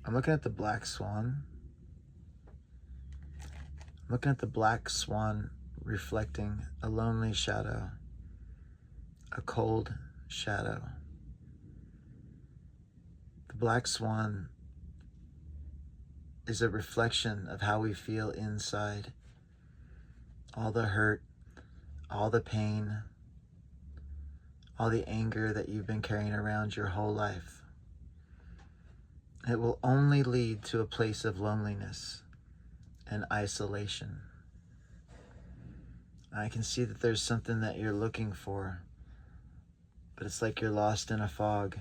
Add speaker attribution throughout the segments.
Speaker 1: I'm looking at the black swan. I'm looking at the black swan reflecting a lonely shadow, a cold shadow. The black swan is a reflection of how we feel inside. All the hurt, all the pain, all the anger that you've been carrying around your whole life. It will only lead to a place of loneliness and isolation. I can see that there's something that you're looking for, but it's like you're lost in a fog.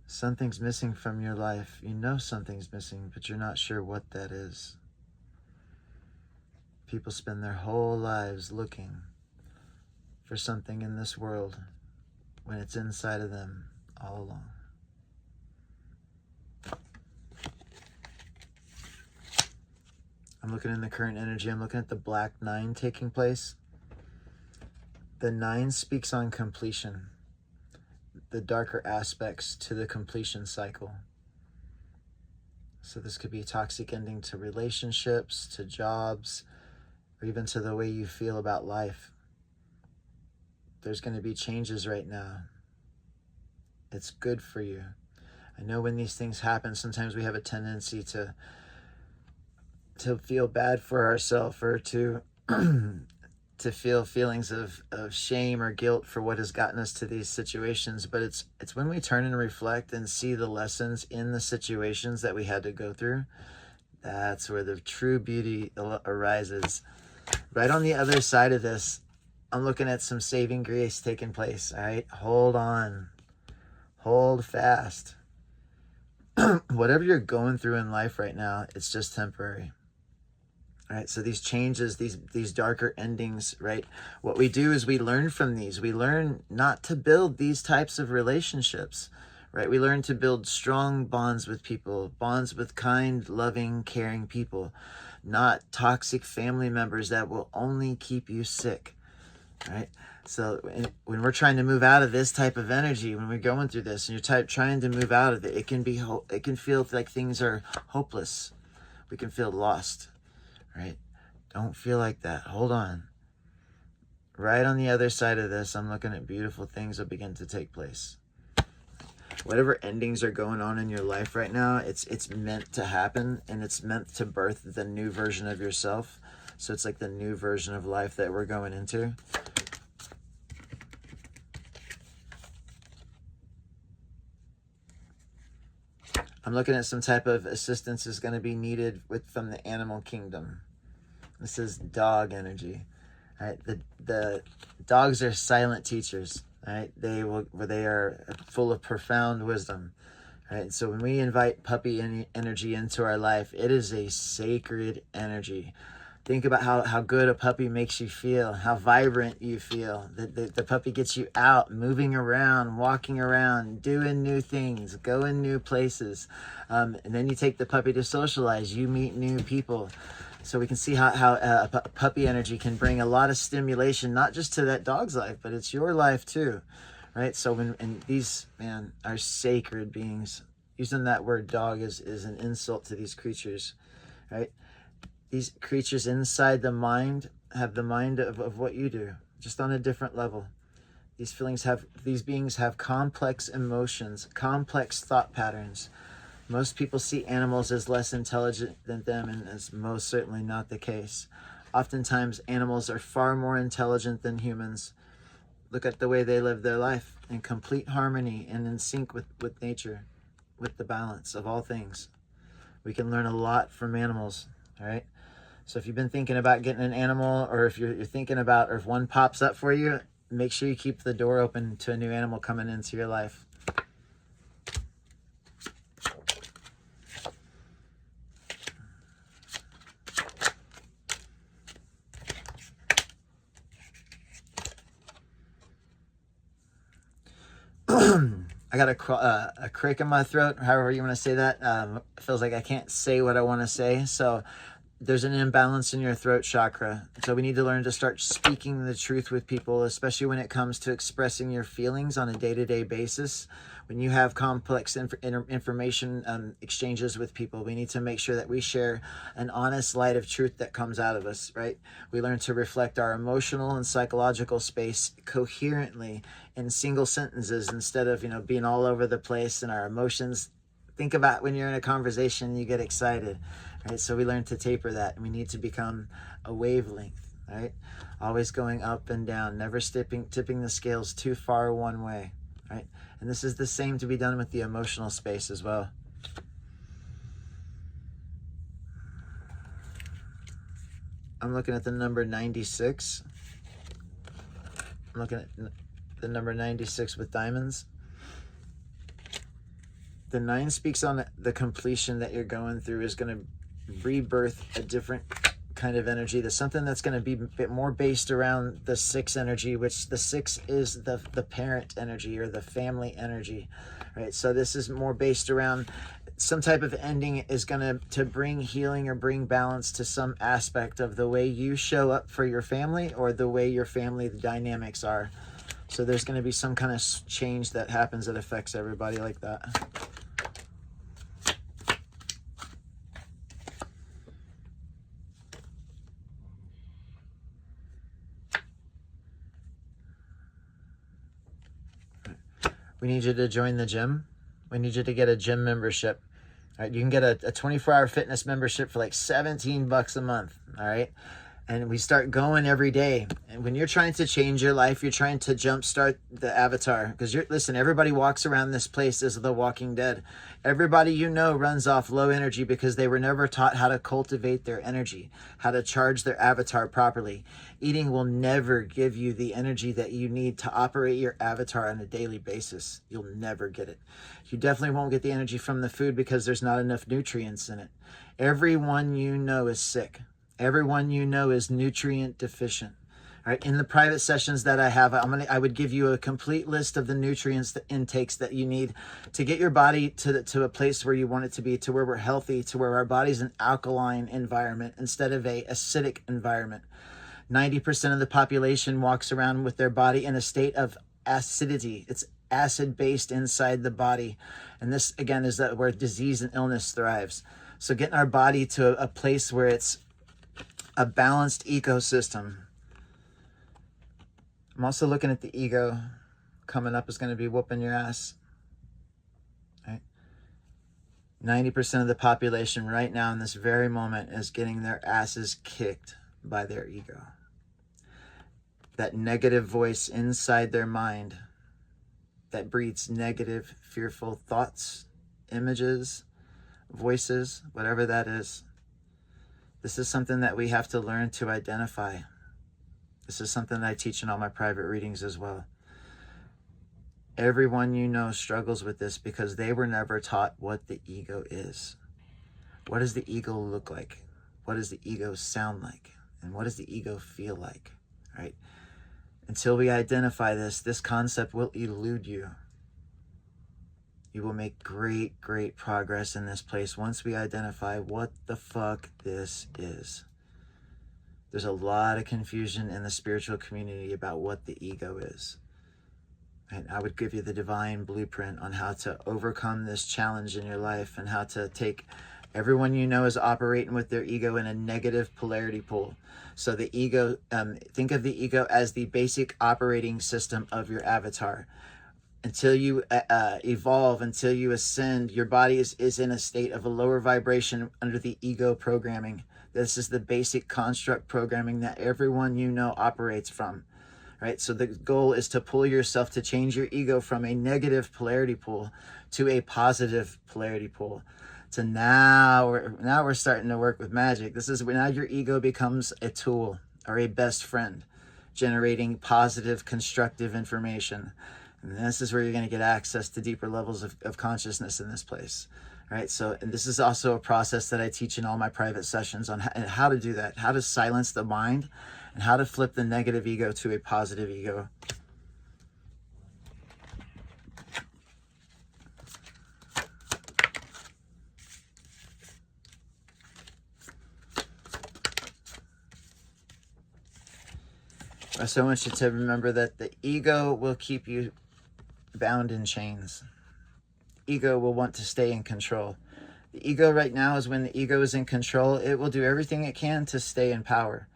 Speaker 1: Something's missing from your life. You know something's missing, but you're not sure what that is. People spend their whole lives looking for something in this world when it's inside of them all along. I'm looking in the current energy. I'm looking at the black 9 taking place. The 9 speaks on completion, the darker aspects to the completion cycle. So this could be a toxic ending to relationships, to jobs, or even to the way you feel about life. There's going to be changes right now. It's good for you. I know when these things happen, sometimes we have a tendency to feel bad for ourselves, or to to feel feelings of shame or guilt for what has gotten us to these situations. But it's when we turn and reflect and see the lessons in the situations that we had to go through, that's where the true beauty arises. Right on the other side of this, I'm looking at some saving grace taking place. All right, hold on, hold fast. Whatever you're going through in life right now, it's just temporary. All right, so these changes, these darker endings, right? What we do is we learn from these. We learn not to build these types of relationships, right? We learn to build strong bonds with people, bonds with kind, loving, caring people, not toxic family members that will only keep you sick, right? So when we're trying to move out of this type of energy, when we're going through this and you're trying to move out of it, it can feel like things are hopeless. We can feel lost. Right? Don't feel like that. Hold on. Right on the other side of this, I'm looking at beautiful things that begin to take place. Whatever endings are going on in your life right now, it's meant to happen, and it's meant to birth the new version of yourself. So it's like the new version of life that we're going into. I'm looking at some type of assistance is going to be needed from the animal kingdom. This is dog energy. All right, the dogs are silent teachers. Right, they are full of profound wisdom. Right, so when we invite puppy energy into our life, it is a sacred energy. Think about how good a puppy makes you feel, how vibrant you feel. The puppy gets you out, moving around, walking around, doing new things, going new places. And then you take the puppy to socialize. You meet new people. So we can see how puppy energy can bring a lot of stimulation, not just to that dog's life, but it's your life too, right? So and these, man, are sacred beings. Using that word dog is an insult to these creatures, right? These creatures inside the mind have the mind of what you do, just on a different level. These beings have complex emotions, complex thought patterns. Most people see animals as less intelligent than them, and that's most certainly not the case. Oftentimes, animals are far more intelligent than humans. Look at the way they live their life in complete harmony and in sync with nature, with the balance of all things. We can learn a lot from animals, all right? So if you've been thinking about getting an animal, or if you're thinking about, or if one pops up for you, make sure you keep the door open to a new animal coming into your life. I got a crick in my throat, however you want to say that. It feels like I can't say what I want to say. So there's an imbalance in your throat chakra. So we need to learn to start speaking the truth with people, especially when it comes to expressing your feelings on a day-to-day basis. When you have complex information exchanges with people, we need to make sure that we share an honest light of truth that comes out of us, right? We learn to reflect our emotional and psychological space coherently in single sentences instead of, being all over the place in our emotions. Think about when you're in a conversation, you get excited, right? So we learn to taper that, and we need to become a wavelength, right? Always going up and down, never tipping the scales too far one way, right? And this is the same to be done with the emotional space as well. I'm looking at the number 96. I'm looking at the number 96 with diamonds. The 9 speaks on the completion that you're going through is going to rebirth a different kind of energy. There's something that's going to be a bit more based around the 6 energy, which the 6 is the parent energy or the family energy, right? So this is more based around some type of ending is going to bring healing or bring balance to some aspect of the way you show up for your family or the way your family dynamics are. So there's going to be some kind of change that happens that affects everybody like that. We need you to join the gym. We need you to get a gym membership. All right, you can get a 24-hour fitness membership for like $17 a month. All right. And we start going every day. And when you're trying to change your life, you're trying to jumpstart the avatar. Because listen, everybody walks around this place as the Walking Dead. Everybody you know runs off low energy because they were never taught how to cultivate their energy, how to charge their avatar properly. Eating will never give you the energy that you need to operate your avatar on a daily basis. You'll never get it. You definitely won't get the energy from the food because there's not enough nutrients in it. Everyone you know is sick. Everyone you know is nutrient deficient. All right. In the private sessions that I have, I would give you a complete list of the nutrients, the intakes that you need to get your body to a place where you want it to be, to where we're healthy, to where our body's an alkaline environment instead of a acidic environment. 90% of the population walks around with their body in a state of acidity. It's acid-based inside the body. And this, again, is where disease and illness thrives. So getting our body to a place where it's a balanced ecosystem. I'm also looking at the ego. Coming up is going to be whooping your ass. Right? 90% of the population right now in this very moment is getting their asses kicked by their ego. That negative voice inside their mind that breeds negative, fearful thoughts, images, voices, whatever that is. This is something that we have to learn to identify. This is something that I teach in all my private readings as well. Everyone you know struggles with this because they were never taught what the ego is. What does the ego look like? What does the ego sound like? And what does the ego feel like? Right? Until we identify this concept will elude you. You will make great, great progress in this place once we identify what the fuck this is. There's a lot of confusion in the spiritual community about what the ego is. And I would give you the divine blueprint on how to overcome this challenge in your life and how to take everyone you know is operating with their ego in a negative polarity pool. So the ego, think of the ego as the basic operating system of your avatar. Until you evolve, until you ascend, your body is in a state of a lower vibration under the ego programming. This is the basic construct programming that everyone you know operates from, right? So the goal is to pull yourself to change your ego from a negative polarity pool to a positive polarity pool. So now we're starting to work with magic. This is when now your ego becomes a tool or a best friend, generating positive, constructive information. And this is where you're going to get access to deeper levels of consciousness in this place. Right. So, and this is also a process that I teach in all my private sessions on how to do that, how to silence the mind and how to flip the negative ego to a positive ego. So I want you to remember that the ego will keep you bound in chains. Ego will want to stay in control. The ego right now is when the ego is in control, it will do everything it can to stay in power.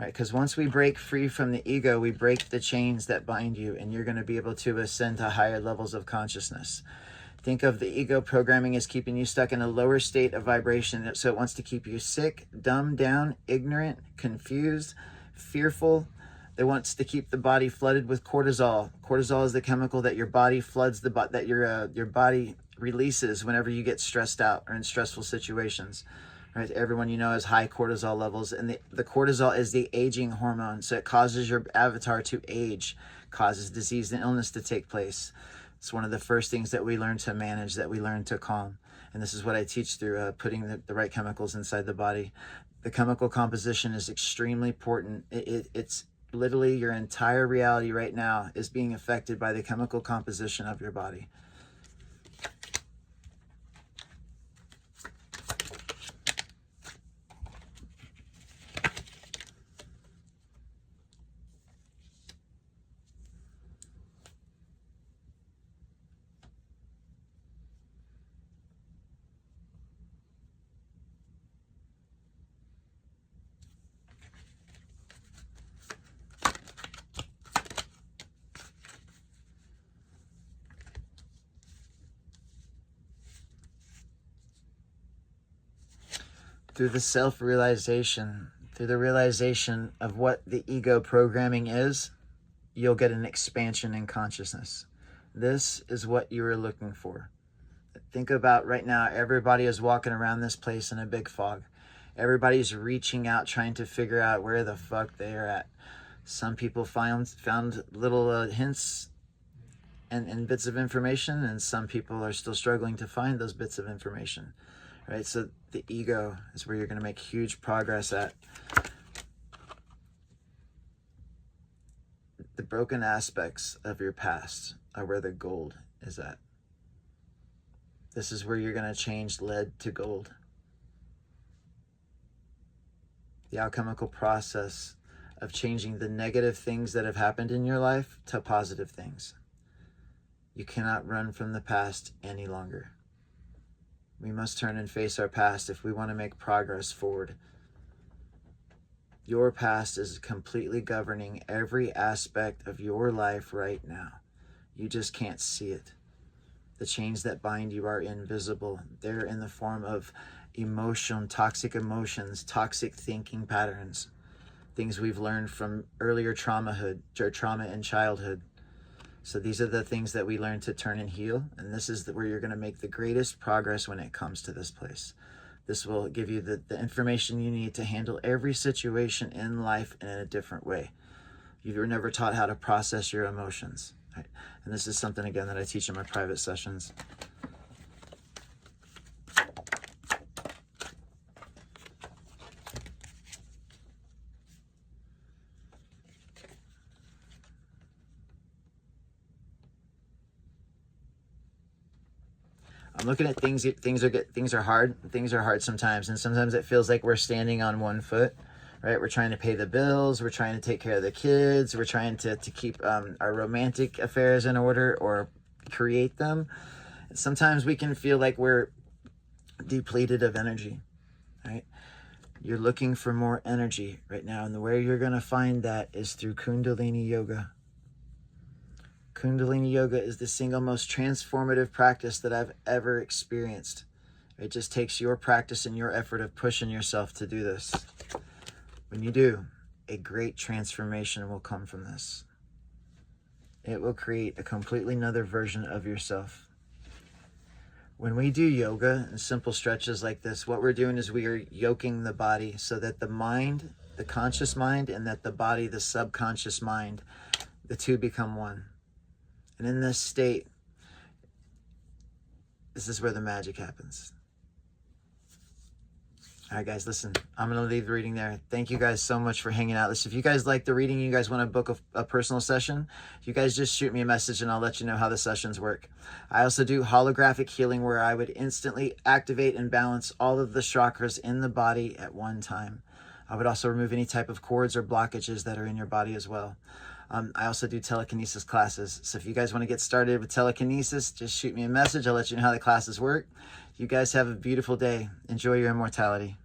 Speaker 1: Right? Because once we break free from the ego, we break the chains that bind you, and you're going to be able to ascend to higher levels of consciousness. Think of the ego programming as keeping you stuck in a lower state of vibration. So it wants to keep you sick, dumbed down, ignorant, confused, fearful. It wants to keep the body flooded with cortisol. Cortisol is the chemical that your body floods, that your body releases whenever you get stressed out or in stressful situations. Right? Everyone you know has high cortisol levels, and the cortisol is the aging hormone. So it causes your avatar to age, causes disease and illness to take place. It's one of the first things that we learn to manage, that we learn to calm. And this is what I teach through putting the right chemicals inside the body. The chemical composition is extremely important. It's literally your entire reality right now is being affected by the chemical composition of your body. Through the self-realization, through the realization of what the ego programming is, you'll get an expansion in consciousness. This is what you were looking for. Think about right now, everybody is walking around this place in a big fog. Everybody's reaching out, trying to figure out where the fuck they are at. Some people found little hints and bits of information, and some people are still struggling to find those bits of information. Right? So the ego is where you're going to make huge progress at. The broken aspects of your past are where the gold is at. This is where you're going to change lead to gold. The alchemical process of changing the negative things that have happened in your life to positive things. You cannot run from the past any longer. We must turn and face our past if we want to make progress forward. Your past is completely governing every aspect of your life right now. You just can't see it. The chains that bind you are invisible. They're in the form of toxic emotions, toxic thinking patterns, things we've learned from earlier trauma in childhood. So these are the things that we learn to turn and heal, and this is where you're going to make the greatest progress when it comes to this place. This will give you the information you need to handle every situation in life in a different way. You were never taught how to process your emotions. Right? And this is something, again, that I teach in my private sessions. I'm looking at things are hard. Things are hard sometimes, and sometimes it feels like we're standing on one foot, right? We're trying to pay the bills, we're trying to take care of the kids, we're trying to keep our romantic affairs in order or create them. And sometimes we can feel like we're depleted of energy, right? You're looking for more energy right now, and the way you're going to find that is through Kundalini Yoga. Kundalini Yoga is the single most transformative practice that I've ever experienced. It just takes your practice and your effort of pushing yourself to do this. When you do, a great transformation will come from this. It will create a completely another version of yourself. When we do yoga and simple stretches like this, what we're doing is we are yoking the body so that the mind, the conscious mind, and that the body, the subconscious mind, the two become one. And in this state, this is where the magic happens. All right, guys, listen, I'm going to leave the reading there. Thank you guys so much for hanging out. Listen, if you guys like the reading, you guys want to book a personal session, you guys just shoot me a message and I'll let you know how the sessions work. I also do holographic healing, where I would instantly activate and balance all of the chakras in the body at one time. I would also remove any type of cords or blockages that are in your body as well. I also do telekinesis classes. So if you guys want to get started with telekinesis, just shoot me a message. I'll let you know how the classes work. You guys have a beautiful day. Enjoy your immortality.